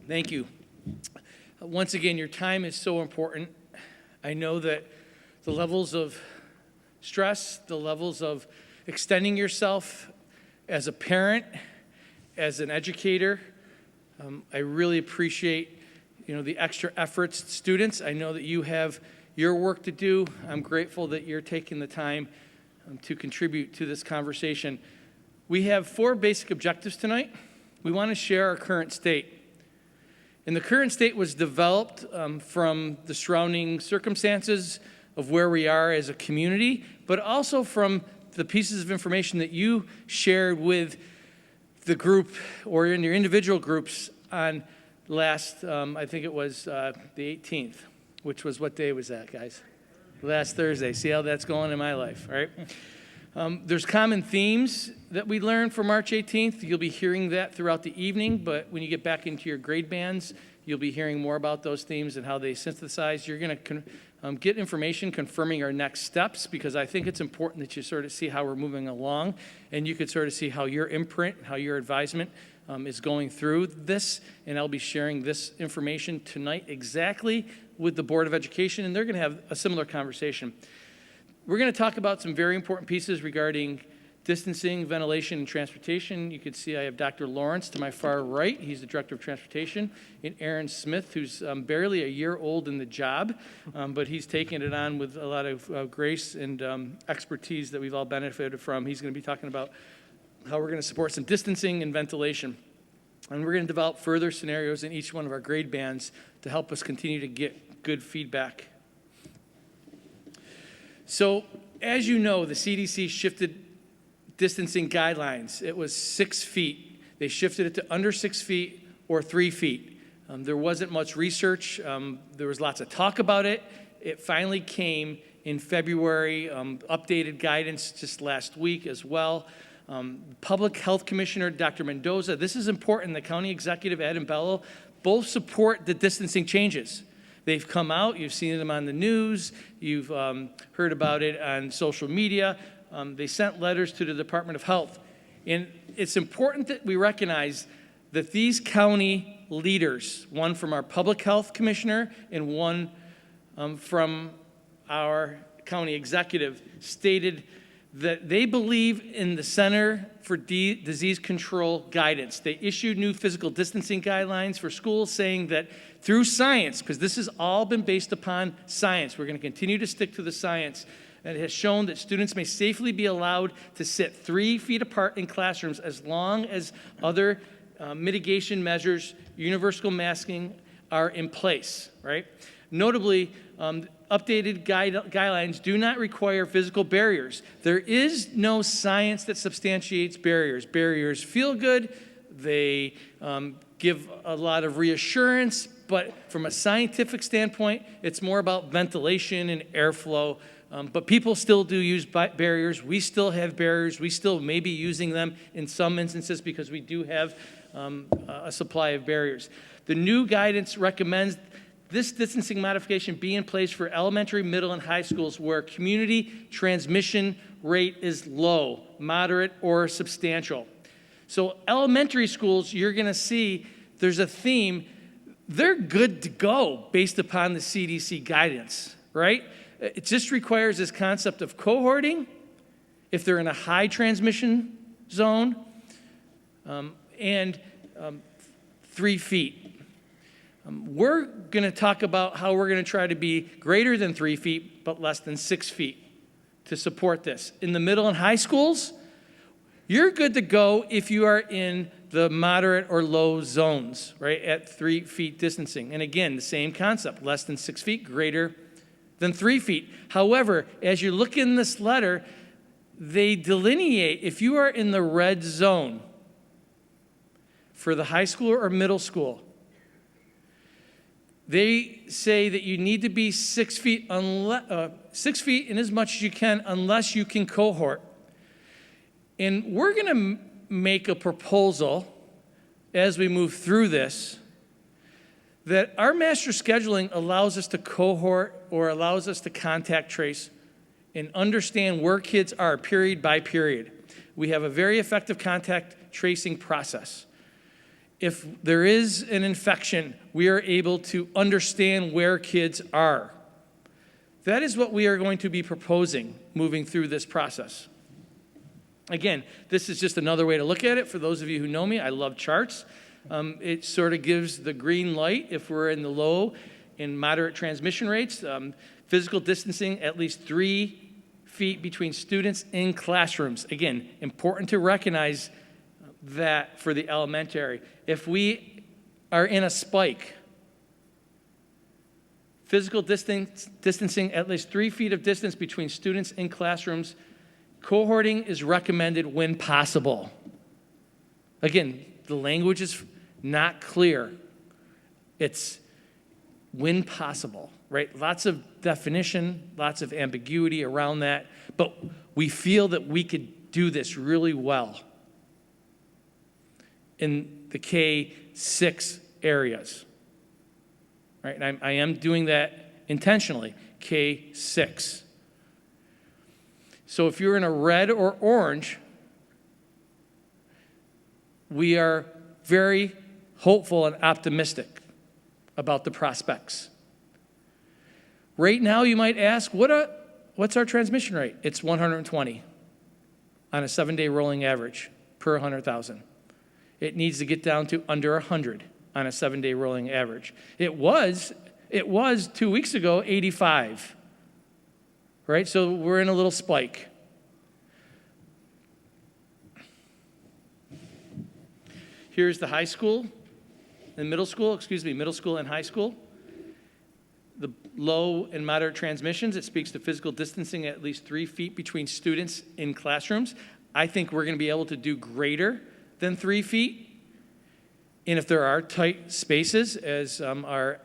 Thank you. Once again, your time is so important. I know that the levels of stress, the levels of extending yourself as a parent, as an educator, I really appreciate, the extra efforts. Students, I know that you have your work to do. I'm grateful that you're taking the time to contribute to this conversation. We have 4 basic objectives tonight. We want to share our current state. And the current state was developed from the surrounding circumstances of where we are as a community, but also from the pieces of information that you shared with the group or in your individual groups on last, I think it was the 18th, which was, what day was that, guys? Last Thursday. See how that's going in my life, right? There's common themes that we learned for March 18th. You'll be hearing that throughout the evening, but when you get back into your grade bands, you'll be hearing more about those themes and how they synthesize. You're going to get information confirming our next steps, because I think it's important that you sort of see how we're moving along, and you could sort of see how your imprint, how your advisement is going through this, and I'll be sharing this information tonight exactly with the Board of Education, and they're going to have a similar conversation. We're going to talk about some very important pieces regarding distancing, ventilation, and transportation. You can see I have Dr. Lawrence to my far right. He's the Director of Transportation. And Aaron Smith, who's barely a year old in the job, but he's taken it on with a lot of grace and expertise that we've all benefited from. He's going to be talking about how we're going to support some distancing and ventilation. And we're going to develop further scenarios in each one of our grade bands to help us continue to get good feedback. So, as you know, the CDC shifted distancing guidelines. It was 6 feet. They shifted it to under 6 feet or 3 feet. There wasn't much research. There was lots of talk about it. It finally came in February, updated guidance just last week as well. Public Health Commissioner Dr. Mendoza, this is important, the County Executive Ed and Bello both support the distancing changes. They've come out, you've seen them on the news, you've heard about it on social media. They sent letters to the Department of Health. And it's important that we recognize that these county leaders, one from our public health commissioner and one from our county executive, stated that they believe in the Center for Disease Control guidance. They issued new physical distancing guidelines for schools, saying that through science, because this has all been based upon science, we're going to continue to stick to the science, and it has shown that students may safely be allowed to sit 3 feet apart in classrooms as long as other mitigation measures, universal masking, are in place, right? Notably, updated guidelines do not require physical barriers. There is no science that substantiates barriers. Barriers feel good. They give a lot of reassurance, but from a scientific standpoint, it's more about ventilation and airflow. But people still do use barriers. We still have barriers. We still may be using them in some instances because we do have a supply of barriers. The new guidance recommends this distancing modification be in place for elementary, middle, and high schools where community transmission rate is low, moderate, or substantial. So elementary schools, you're going to see there's a theme. They're good to go based upon the CDC guidance, right? It just requires this concept of cohorting if they're in a high transmission zone and 3 feet. We're going to talk about how we're going to try to be greater than 3 feet, but less than 6 feet to support this. In the middle and high schools, you're good to go if you are in the moderate or low zones, right, at 3 feet distancing. And again, the same concept, less than 6 feet, greater than 3 feet. However, as you look in this letter, they delineate if you are in the red zone for the high school or middle school. They say that you need to be 6 feet, 6 feet in as much as you can, unless you can cohort. And we're going to make a proposal as we move through this that our master scheduling allows us to cohort or allows us to contact trace and understand where kids are period by period. We have a very effective contact tracing process. if there is an infection, we are able to understand where kids are. That is what we are going to be proposing moving through this process. Again, this is just another way to look at it. For those of you who know me, I love charts. It sort of gives the green light if we're in the low and moderate transmission rates. Physical distancing, at least 3 feet between students in classrooms. Again, important to recognize that for the elementary. If we are in a spike, physical distancing, at least 3 feet of distance between students in classrooms. Cohorting is recommended when possible. Again, the language is not clear. It's when possible, right? Lots of definition, lots of ambiguity around that, but we feel that we could do this really well in the K-6 areas, right? And I am doing that intentionally, K-6. So if you're in a red or orange, we are very hopeful and optimistic about the prospects. Right now, you might ask, what's our transmission rate? It's 120 on a 7-day rolling average per 100,000. It needs to get down to under 100 on a 7-day rolling average. It was 2 weeks ago, 85. Right? So we're in a little spike. Here's the high school and middle school, middle school and high school. The low and moderate transmissions, it speaks to physical distancing at least 3 feet between students in classrooms. I think we're going to be able to do greater than 3 feet. And if there are tight spaces, as our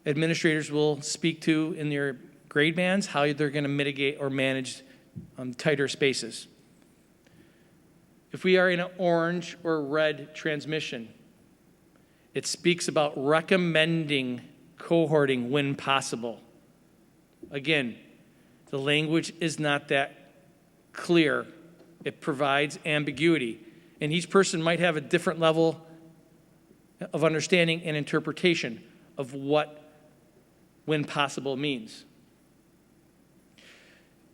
administrators will speak to in their grade bands, how they're going to mitigate or manage tighter spaces. If we are in an orange or red transmission, it speaks about recommending cohorting when possible. Again, the language is not that clear. It provides ambiguity. And each person might have a different level of understanding and interpretation of what when possible means.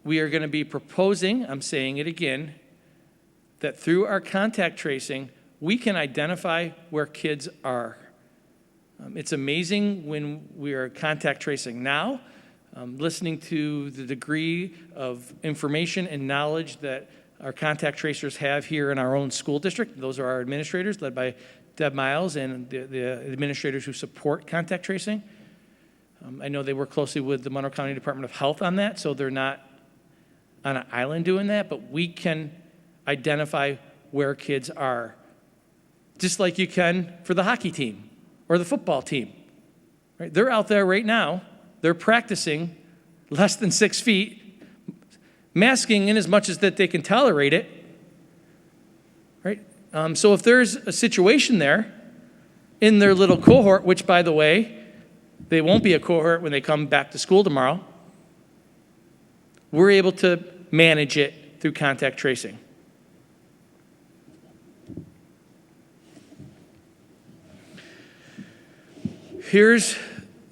We are going to be proposing, I'm saying it again, that through our contact tracing, we can identify where kids are. It's amazing when we are contact tracing now, listening to the degree of information and knowledge that our contact tracers have here in our own school district. Those are our administrators, led by Deb Miles and the administrators who support contact tracing. I know they work closely with the Monroe County Department of Health on that, so they're not on an island doing that, but we can identify where kids are, just like you can for the hockey team or the football team. Right? They're out there right now. They're practicing less than 6 feet, masking in as much as that they can tolerate it. Right? So if there's a situation there in their little cohort, which, by the way, they won't be a cohort when they come back to school tomorrow, we're able to manage it through contact tracing. Here's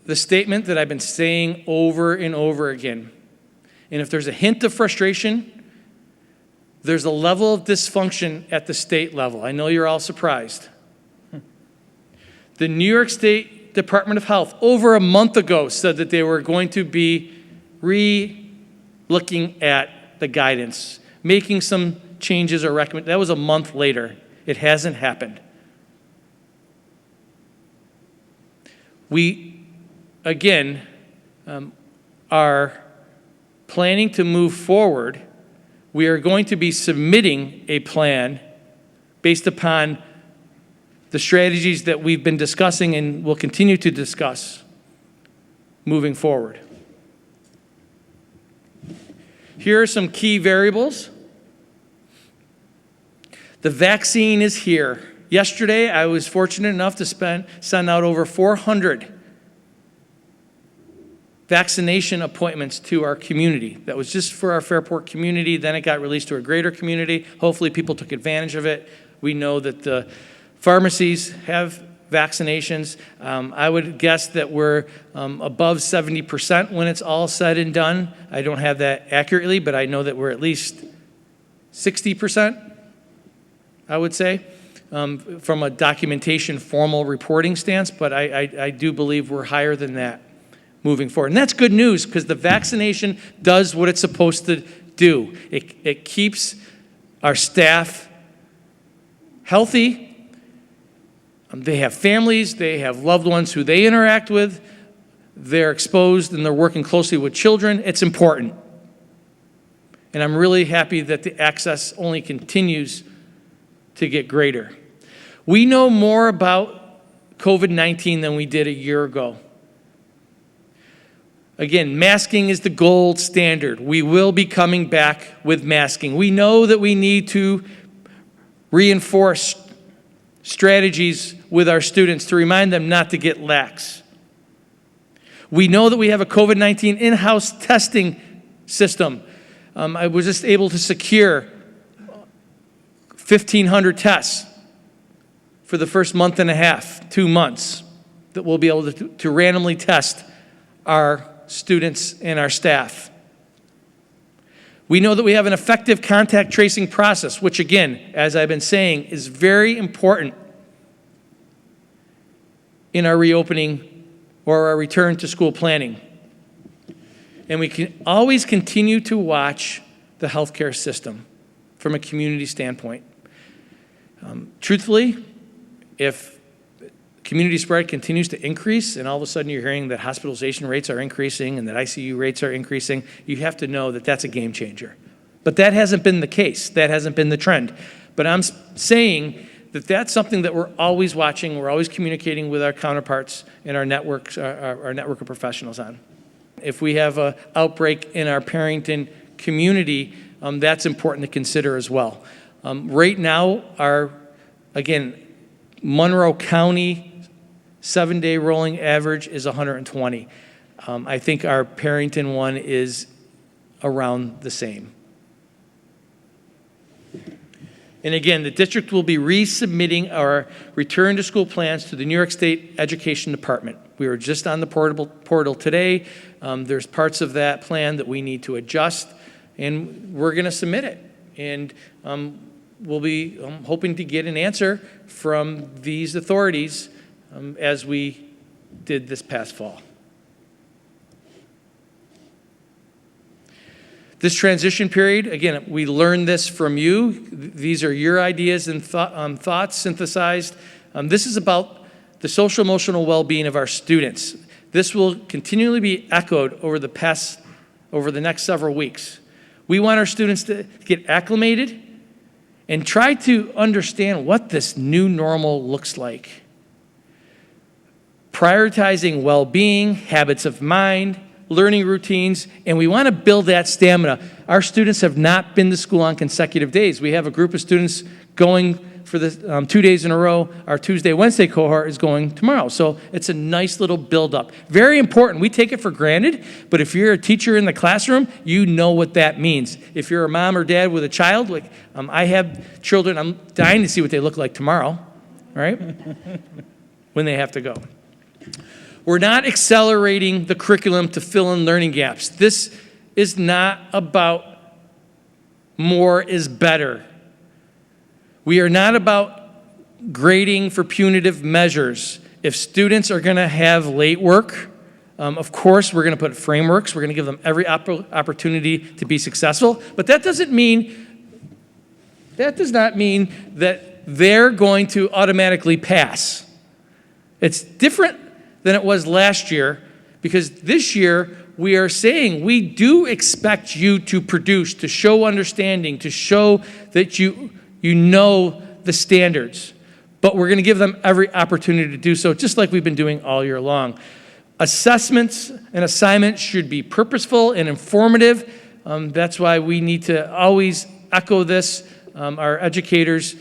the statement that I've been saying over and over again. And if there's a hint of frustration, there's a level of dysfunction at the state level. I know you're all surprised. The New York State Department of Health, over a month ago, said that they were going to be re-looking at the guidance, making some changes or recommendations. That was a month later. It hasn't happened. We, again, are planning to move forward. We are going to be submitting a plan based upon the strategies that we've been discussing and will continue to discuss moving forward. Here are some key variables. The vaccine is here. Yesterday, I was fortunate enough to send out over 400 vaccination appointments to our community. That was just for our Fairport community. Then it got released to a greater community. Hopefully, people took advantage of it. We know that the Pharmacies have vaccinations. I would guess that we're above 70% when it's all said and done. I don't have that accurately, but I know that we're at least 60%, I would say, from a documentation formal reporting stance, but I do believe we're higher than that moving forward. And that's good news because the vaccination does what it's supposed to do. It keeps our staff healthy. They have families, they have loved ones who they interact with, they're exposed and they're working closely with children. It's important. And I'm really happy that the access only continues to get greater. We know more about COVID-19 than we did a year ago. Again, masking is the gold standard. We will be coming back with masking. We know that we need to reinforce strategies with our students to remind them not to get lax. We know that we have a COVID-19 in-house testing system. I was just able to secure 1,500 tests for the first month and a half, 2 months, that we'll be able to randomly test our students and our staff. We know that we have an effective contact tracing process, which again, as I've been saying, is very important in our reopening or our return to school planning. And we can always continue to watch the healthcare system from a community standpoint. Truthfully, if community spread continues to increase and all of a sudden you're hearing that hospitalization rates are increasing and that ICU rates are increasing, you have to know that that's a game changer. But that hasn't been the case. That hasn't been the trend. But I'm saying that that's something that we're always watching, we're always communicating with our counterparts in our networks, our network of professionals on. If we have an outbreak in our Perrington community, that's important to consider as well. Right now, again, Monroe County 7-day rolling average is 120. I think our Perrington one is around the same. And again, the district will be resubmitting our return to school plans to the New York State Education Department. We were just on the portal today. There's parts of that plan that we need to adjust, and we're going to submit it. And we'll be hoping to get an answer from these authorities as we did this past fall. This transition period, again, we learned this from you. These are your ideas and thoughts synthesized. This is about the social emotional well-being of our students. This will continually be echoed over the next several weeks. We want our students to get acclimated and try to understand what this new normal looks like. Prioritizing well-being, habits of mind, learning routines, and we want to build that stamina. Our students have not been to school on consecutive days. We have a group of students going for the 2 days in a row. Our Tuesday, Wednesday cohort is going tomorrow. So it's a nice little build-up. Very important. We take it for granted, but if you're a teacher in the classroom, you know what that means. If you're a mom or dad with a child, like I have children, I'm dying to see what they look like tomorrow, right? When they have to go. We're not accelerating the curriculum to fill in learning gaps. This is not about more is better. We are not about grading for punitive measures. If students are going to have late work, of course, we're going to put frameworks. We're going to give them every opportunity to be successful. But that does not mean that they're going to automatically pass. It's different than it was last year, because this year we are saying we do expect you to produce, to show understanding, to show that you know the standards. But we're going to give them every opportunity to do so, just like we've been doing all year long. Assessments and assignments should be purposeful and informative. That's why we need to always echo this. Our educators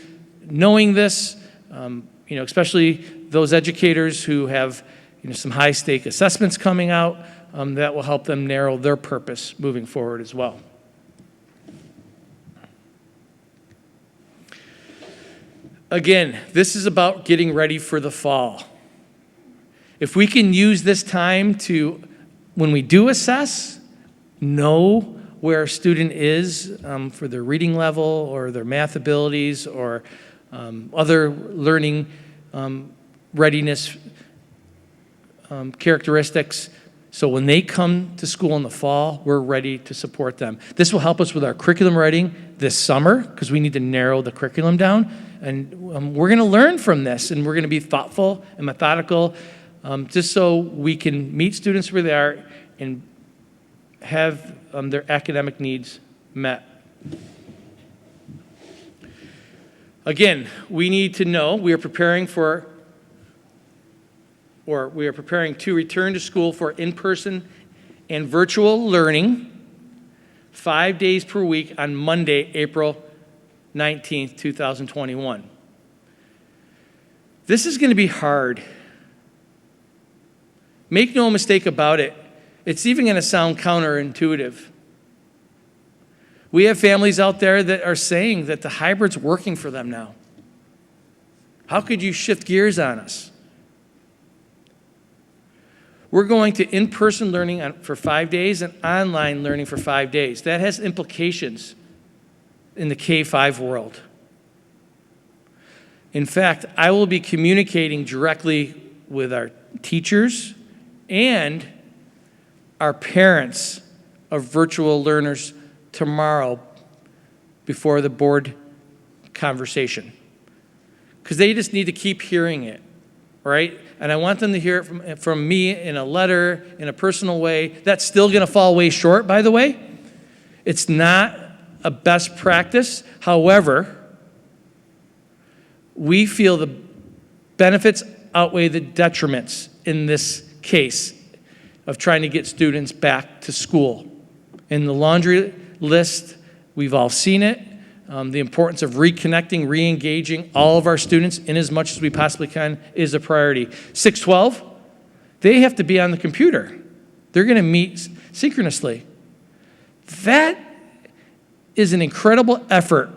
knowing this, especially those educators who have some high-stake assessments coming out, that will help them narrow their purpose moving forward as well. Again, this is about getting ready for the fall. If we can use this time to, when we do assess, know where a student is for their reading level or their math abilities or other learning readiness characteristics. So when they come to school in the fall, we're ready to support them. This will help us with our curriculum writing this summer because we need to narrow the curriculum down. And we're going to learn from this, and we're going to be thoughtful and methodical just so we can meet students where they are and have their academic needs met. Again, we need to know we are preparing to return to school for in-person and virtual learning 5 days per week on Monday, April 19th, 2021. This is going to be hard. Make no mistake about it. It's even going to sound counterintuitive. We have families out there that are saying that the hybrid's working for them now. How could you shift gears on us? We're going to in-person learning for 5 days and online learning for 5 days. That has implications in the K-5 world. In fact, I will be communicating directly with our teachers and our parents of virtual learners tomorrow before the board conversation. Because they just need to keep hearing it, right? And I want them to hear it from me in a letter, in a personal way. That's still going to fall way short, by the way. It's not a best practice. However, we feel the benefits outweigh the detriments in this case of trying to get students back to school. In the laundry list, we've all seen it. The importance of reconnecting, re-engaging all of our students in as much as we possibly can is a priority. 612, they have to be on the computer. They're going to meet synchronously. That is an incredible effort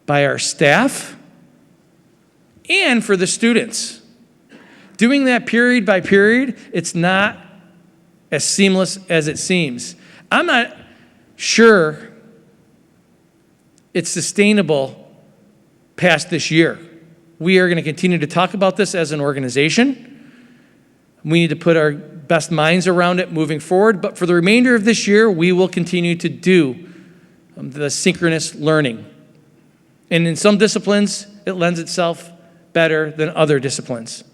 by our staff and for the students. Doing that period by period, it's not as seamless as it seems. I'm not sure it's sustainable past this year. We are going to continue to talk about this as an organization. We need to put our best minds around it moving forward, but for the remainder of this year, we will continue to do the synchronous learning. And in some disciplines, it lends itself better than other disciplines.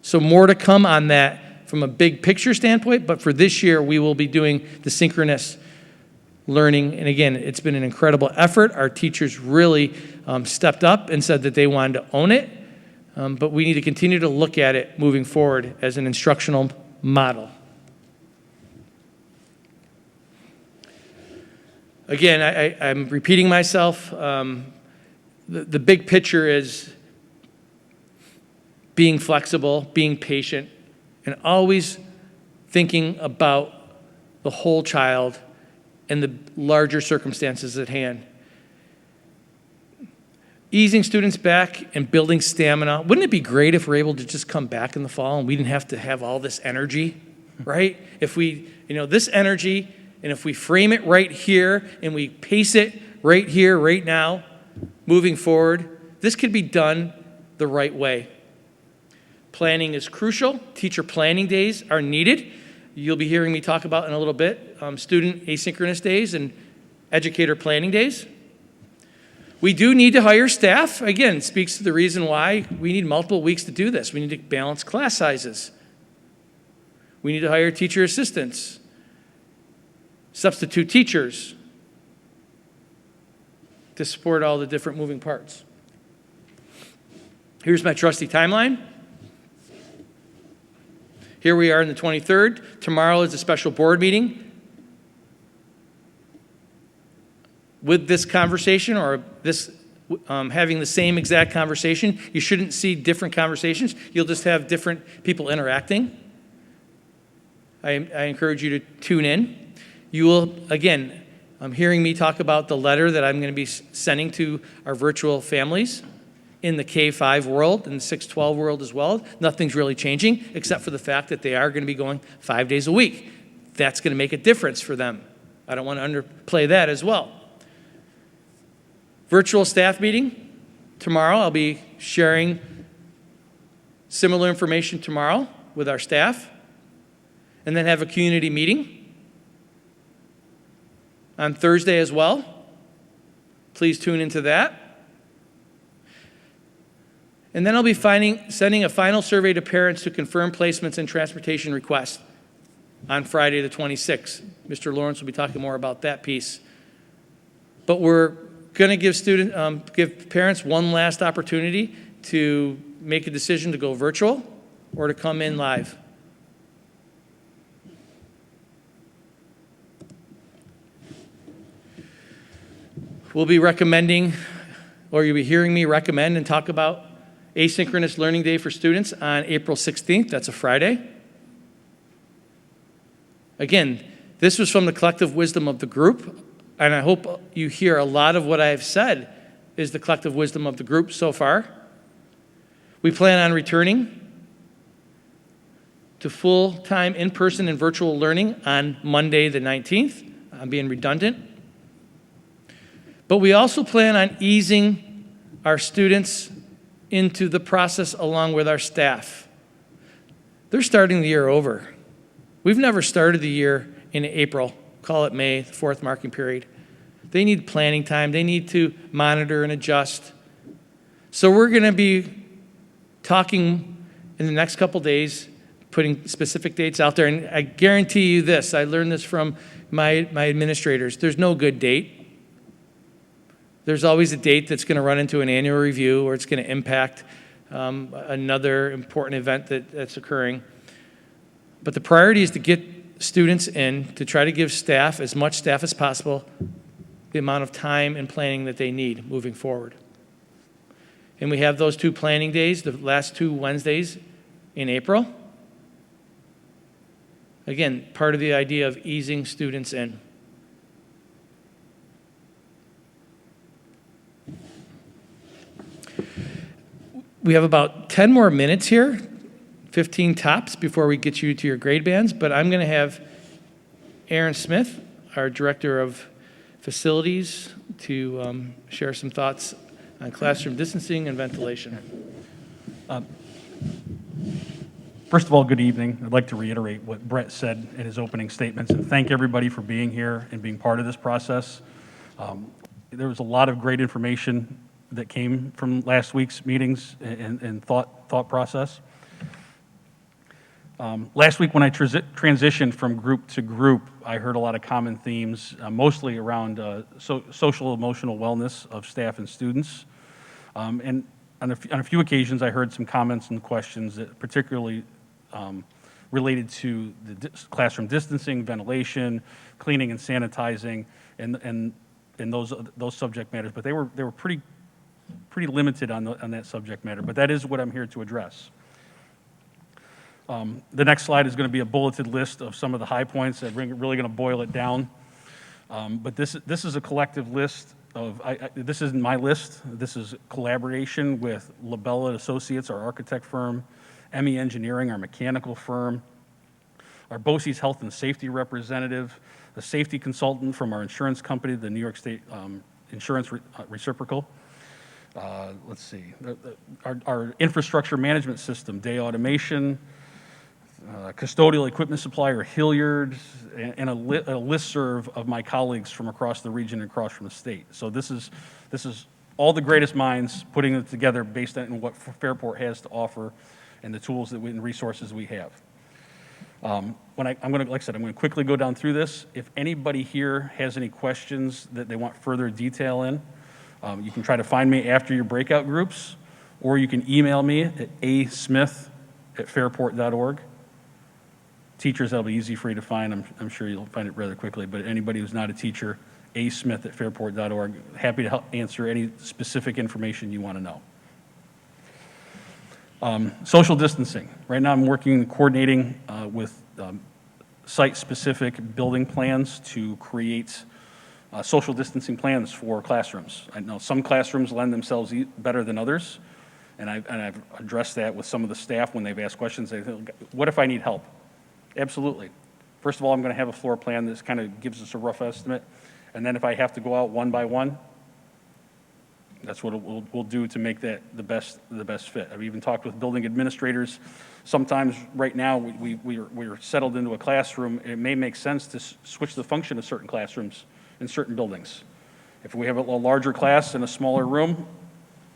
So more to come on that from a big picture standpoint, but for this year, we will be doing the synchronous learning. And again, it's been an incredible effort. Our teachers really stepped up and said that they wanted to own it, but we need to continue to look at it moving forward as an instructional model. Again, I'm repeating myself. The big picture is being flexible, being patient, and always thinking about the whole child and the larger circumstances at hand. Easing students back and building stamina. Wouldn't it be great if we're able to just come back in the fall and we didn't have to have all this energy, right? If we, this energy, and if we frame it right here and we pace it right here, right now, moving forward, this could be done the right way. Planning is crucial. Teacher planning days are needed. You'll be hearing me talk about in a little bit, student asynchronous days and educator planning days. We do need to hire staff. Again, speaks to the reason why we need multiple weeks to do this. We need to balance class sizes. We need to hire teacher assistants, substitute teachers to support all the different moving parts. Here's my trusty timeline. Here we are on the 23rd. Tomorrow is a special board meeting. With this conversation or this having the same exact conversation, you shouldn't see different conversations. You'll just have different people interacting. I encourage you to tune in. You will, again, hearing me talk about the letter that I'm going to be sending to our virtual families in the K-5 world and the 6-12 world as well. Nothing's really changing except for the fact that they are going to be going 5 days a week. That's going to make a difference for them. I don't want to underplay that as well. Virtual staff meeting tomorrow. I'll be sharing similar information tomorrow with our staff, and then have a community meeting on Thursday as well. Please tune into that. And then I'll be sending a final survey to parents to confirm placements and transportation requests on Friday the 26th. Mr. Lawrence will be talking more about that piece. But we're going to give parents one last opportunity to make a decision to go virtual or to come in live. We'll be recommending, or you'll be hearing me recommend and talk about Asynchronous Learning Day for students on April 16th. That's a Friday. Again, this was from the collective wisdom of the group, and I hope you hear a lot of what I've said is the collective wisdom of the group so far. We plan on returning to full-time in-person and virtual learning on Monday the 19th. I'm being redundant. But we also plan on easing our students into the process along with our staff. They're starting the year over. We've never started the year in April, call it May, the fourth marking period. They need planning time. They need to monitor and adjust. So we're going to be talking in the next couple days, putting specific dates out there. And I guarantee you this, I learned this from my administrators, there's no good date. There's always a date that's going to run into an annual review or it's going to impact another important event that's occurring. But the priority is to get students in, to try to give staff, as much staff as possible, the amount of time and planning that they need moving forward. And we have those 2 planning days, the last 2 Wednesdays in April. Again, part of the idea of easing students in. We have about 10 more minutes here, 15 tops, before we get you to your grade bands, but I'm going to have Aaron Smith, our Director of Facilities, to share some thoughts on classroom distancing and ventilation. First of all, good evening. I'd like to reiterate what Brett said in his opening statements and thank everybody for being here and being part of this process. There was a lot of great information that came from last week's meetings and thought process. Last week when I transitioned from group to group, I heard a lot of common themes, mostly around social emotional wellness of staff and students. And on a few occasions, I heard some comments and questions that particularly related to the classroom distancing, ventilation, cleaning and sanitizing, and those subject matters. But they were pretty limited on that subject matter. But that is what I'm here to address. The next slide is going to be a bulleted list of some of the high points. I'm really going to boil it down. But this is a collective list of, this isn't my list. This is collaboration with Labella Associates, our architect firm, ME Engineering, our mechanical firm, our BOCES Health and Safety representative, the safety consultant from our insurance company, the New York State Insurance Reciprocal. Let's see, our infrastructure management system, Day Automation, custodial equipment supplier Hilliard, and a listserv of my colleagues from across the region and across from the state. So this is all the greatest minds putting it together based on what Fairport has to offer and the tools and resources we have. I'm going to quickly go down through this. If anybody here has any questions that they want further detail in, you can try to find me after your breakout groups, or you can email me at asmith@fairport.org. Teachers, that'll be easy for you to find. I'm sure you'll find it rather quickly, but anybody who's not a teacher, asmith@fairport.org. Happy to help answer any specific information you want to know. Social distancing. Right now I'm coordinating with site-specific building plans to create Social distancing plans for classrooms. I know some classrooms lend themselves better than others, and I've addressed that with some of the staff when they've asked questions. They think, what if I need help? Absolutely. First of all, I'm going to have a floor plan that kind of gives us a rough estimate, and then if I have to go out one by one, that's what we'll do to make that the best fit. I've even talked with building administrators. Sometimes right now we're settled into a classroom. It may make sense to switch the function of certain classrooms in certain buildings. If we have a larger class in a smaller room,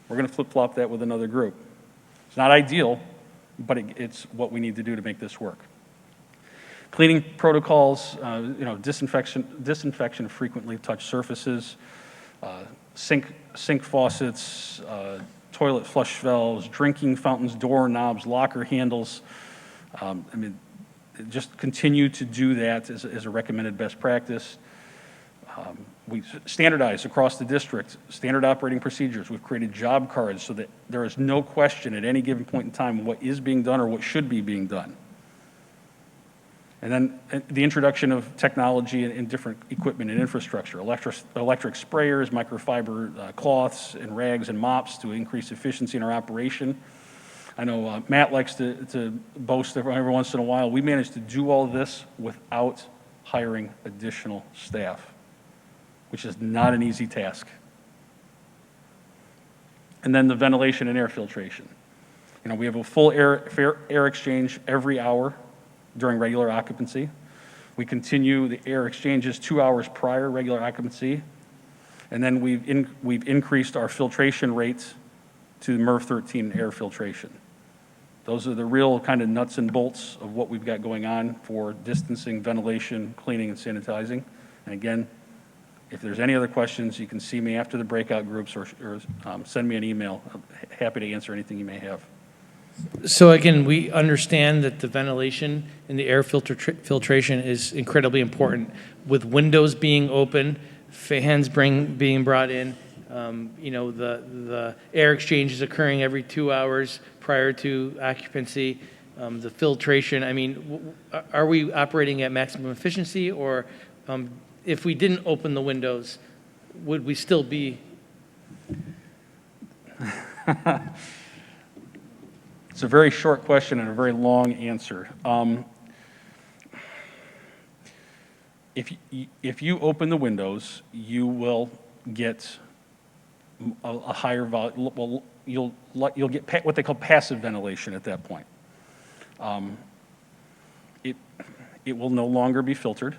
we're going to flip-flop that with another group. It's not ideal, but it's what we need to do to make this work. Cleaning protocols, disinfection of frequently touched surfaces, sink faucets, toilet flush valves, drinking fountains, door knobs, locker handles. Just continue to do that as a recommended best practice. We standardize across the district standard operating procedures. We've created job cards so that there is no question at any given point in time what is being done or what should be being done. And then the introduction of technology and different equipment and infrastructure, electric sprayers, microfiber cloths and rags and mops to increase efficiency in our operation. I know Matt likes to boast every once in a while. We managed to do all of this without hiring additional staff, which is not an easy task. And then the ventilation and air filtration. We have a full air exchange every hour during regular occupancy. We continue the air exchanges 2 hours prior regular occupancy. And then we've increased our filtration rates to MERV 13 air filtration. Those are the real kind of nuts and bolts of what we've got going on for distancing, ventilation, cleaning, and sanitizing. And again, if there's any other questions, you can see me after the breakout groups or send me an email. I'm happy to answer anything you may have. So again, we understand that the ventilation and the air filtration is incredibly important. With windows being open, fans being brought in, the air exchange is occurring every 2 hours prior to occupancy. The filtration, are we operating at maximum efficiency, or if we didn't open the windows, would we still be? It's a very short question and a very long answer. If you open the windows, you will get a higher volume. Well, you'll get what they call passive ventilation at that point. It will no longer be filtered,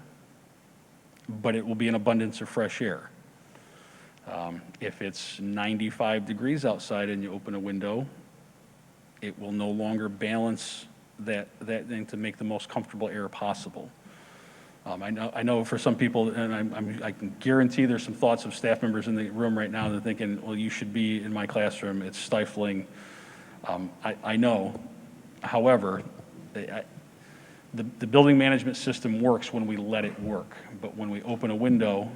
but it will be an abundance of fresh air. If it's 95 degrees outside and you open a window, it will no longer balance that thing to make the most comfortable air possible. I know for some people, and I can guarantee there's some thoughts of staff members in the room right now that are thinking, well, you should be in my classroom, it's stifling. I know, however, the building management system works when we let it work, but when we open a window,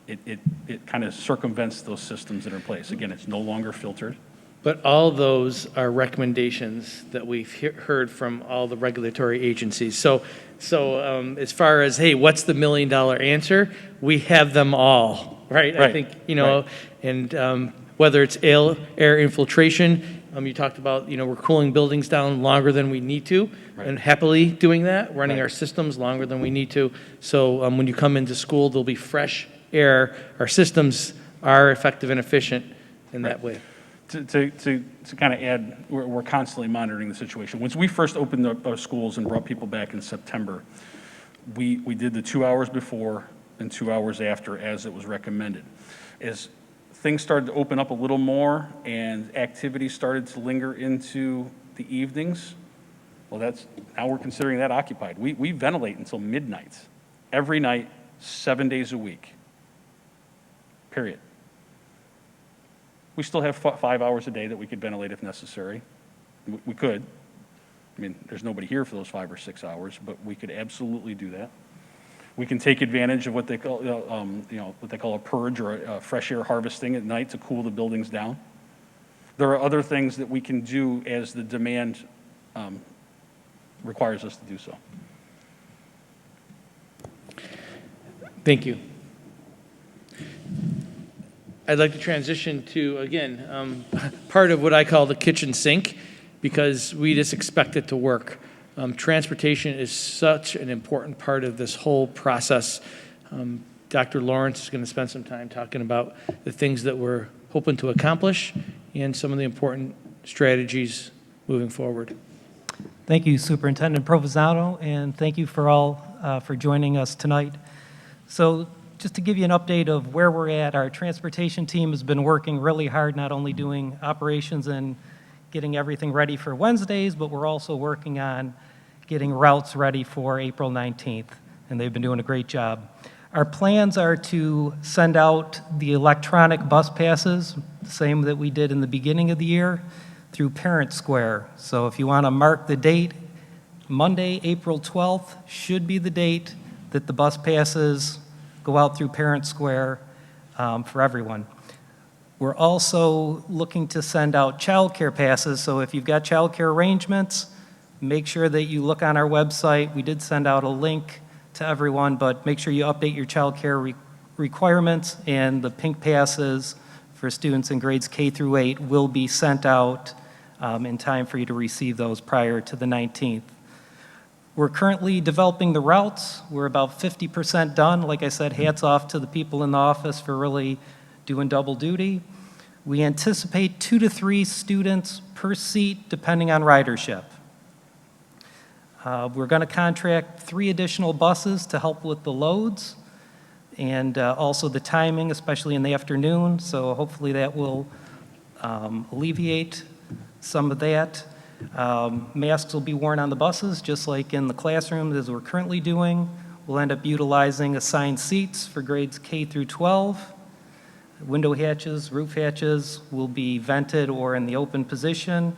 it kind of circumvents those systems that are in place. Again, it's no longer filtered. But all those are recommendations that we've heard from all the regulatory agencies. So as far as, hey, what's the $1 million answer? We have them all, right? Right. I think, Right. and whether it's air infiltration, you talked about, we're cooling buildings down longer than we need to, Right. and happily doing that, running Right. our systems longer than we need to. So when you come into school, there'll be fresh air. Our systems are effective and efficient in that way. To kind of add, we're constantly monitoring the situation. Once we first opened up our schools and brought people back in September, we did the 2 hours before and 2 hours after as it was recommended. As things started to open up a little more and activity started to linger into the evenings, well, now we're considering that occupied. We ventilate until midnight, every night, 7 days a week, period. We still have 5 hours a day that we could ventilate if necessary. We could. There's nobody here for those 5 or 6 hours, but we could absolutely do that. We can take advantage of what they call, a purge or a fresh air harvesting at night to cool the buildings down. There are other things that we can do as the demand requires us to do so. Thank you. I'd like to transition to, again, part of what I call the kitchen sink, because we just expect it to work. Transportation is such an important part of this whole process. Dr. Lawrence is going to spend some time talking about the things that we're hoping to accomplish and some of the important strategies moving forward. Thank you, Superintendent Provenzano, and thank you for all for joining us tonight. So just to give you an update of where we're at, our transportation team has been working really hard, not only doing operations and getting everything ready for Wednesdays, but we're also working on getting routes ready for April 19th, and they've been doing a great job. Our plans are to send out the electronic bus passes, the same that we did in the beginning of the year, through Parent Square. So if you want to mark the date, Monday, April 12th should be the date that the bus passes go out through Parent Square for everyone. We're also looking to send out childcare passes, so if you've got childcare arrangements, make sure that you look on our website. We did send out a link to everyone, but make sure you update your childcare requirements, and the pink passes for students in grades K through 8 will be sent out in time for you to receive those prior to the 19th. We're currently developing the routes. We're about 50% done. Like I said, hats off to the people in the office for really doing double duty. We anticipate 2 to 3 students per seat, depending on ridership. We're going to contract 3 additional buses to help with the loads and also the timing, especially in the afternoon. So hopefully that will alleviate some of that. Masks will be worn on the buses, just like in the classrooms as we're currently doing. We'll end up utilizing assigned seats for grades K through 12. Window hatches, roof hatches will be vented or in the open position.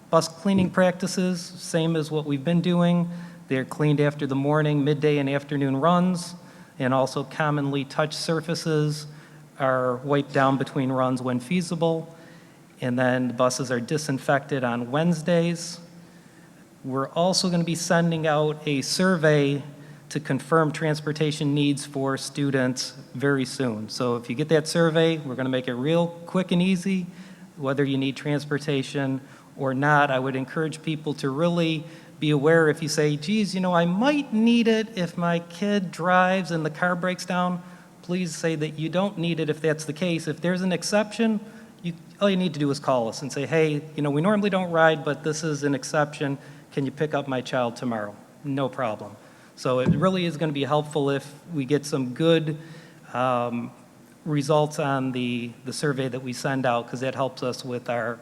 Bus cleaning practices, same as what we've been doing. They're cleaned after the morning, midday, and afternoon runs, and also commonly touched surfaces are wiped down between runs when feasible. And then the buses are disinfected on Wednesdays. We're also going to be sending out a survey to confirm transportation needs for students very soon. So if you get that survey, we're going to make it real quick and easy, whether you need transportation or not. I would encourage people to really be aware if you say, geez, you know, I might need it if my kid drives and the car breaks down. Please say that you don't need it if that's the case. If there's an exception, all you need to do is call us and say, hey, you know, we normally don't ride, but this is an exception. Can you pick up my child tomorrow? No problem. So it really is going to be helpful if we get some good results on the survey that we send out, because that helps us with our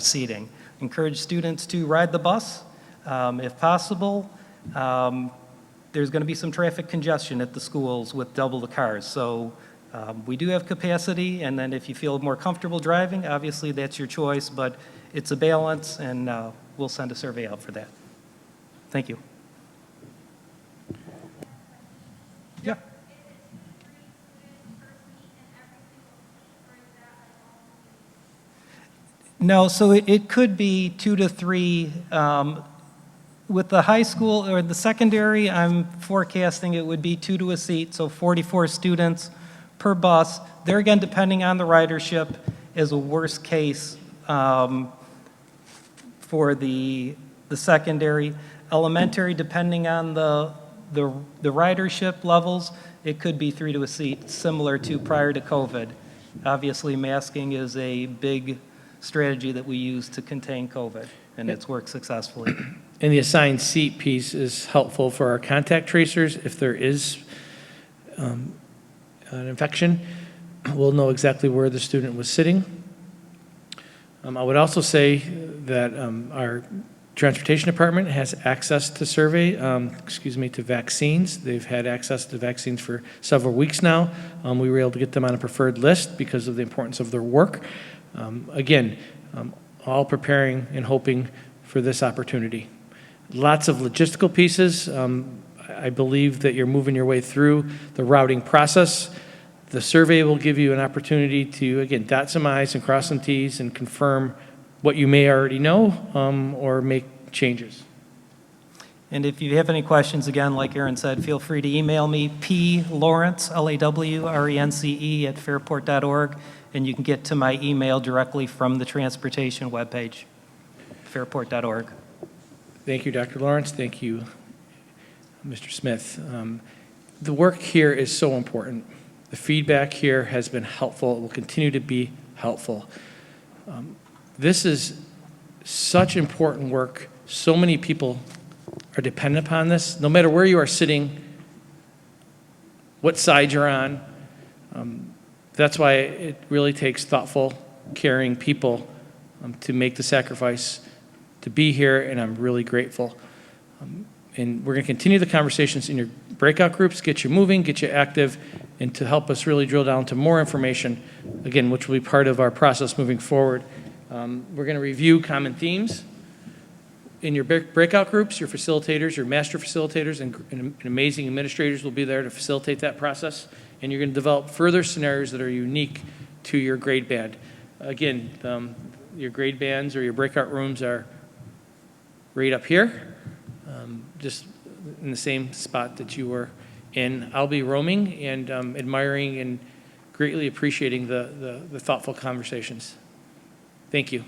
seating. Encourage students to ride the bus if possible. There's going to be some traffic congestion at the schools with double the cars. So we do have capacity, and then if you feel more comfortable driving, obviously that's your choice, but it's a balance, and we'll send a survey out for that. Thank you. Yeah. No, so it could be 2 to 3. With the high school or the secondary, I'm forecasting it would be 2 to a seat, so 44 students per bus. There again, depending on the ridership, is a worst case for the secondary. Elementary, depending on the ridership levels, it could be 3 to a seat, similar to prior to COVID. Obviously, masking is a big strategy that we use to contain COVID, and it's worked successfully. And the assigned seat piece is helpful for our contact tracers. If there is an infection, we'll know exactly where the student was sitting. I would also say that our transportation department has access to to vaccines. They've had access to vaccines for several weeks now. We were able to get them on a preferred list because of the importance of their work. Again, all preparing and hoping for this opportunity. Lots of logistical pieces. I believe that you're moving your way through the routing process. The survey will give you an opportunity to, again, dot some I's and cross some T's and confirm what you may already know or make changes. And if you have any questions, again, like Aaron said, feel free to email me, plawrence, Lawrence, at fairport.org, and you can get to my email directly from the transportation webpage, fairport.org. Thank you, Dr. Lawrence. Thank you, Mr. Smith. The work here is so important. The feedback here has been helpful. It will continue to be helpful. This is such important work. So many people are dependent upon this. No matter where you are sitting, what side you're on, that's why it really takes thoughtful, caring people to make the sacrifice to be here, and I'm really grateful. And we're going to continue the conversations in your breakout groups, get you moving, get you active, and to help us really drill down to more information, again, which will be part of our process moving forward. We're going to review common themes in your breakout groups. Your facilitators, your master facilitators, and amazing administrators will be there to facilitate that process. And you're going to develop further scenarios that are unique to your grade band. Again, your grade bands or your breakout rooms are right up here, just in the same spot that you were in. I'll be roaming and admiring and greatly appreciating the thoughtful conversations. Thank you.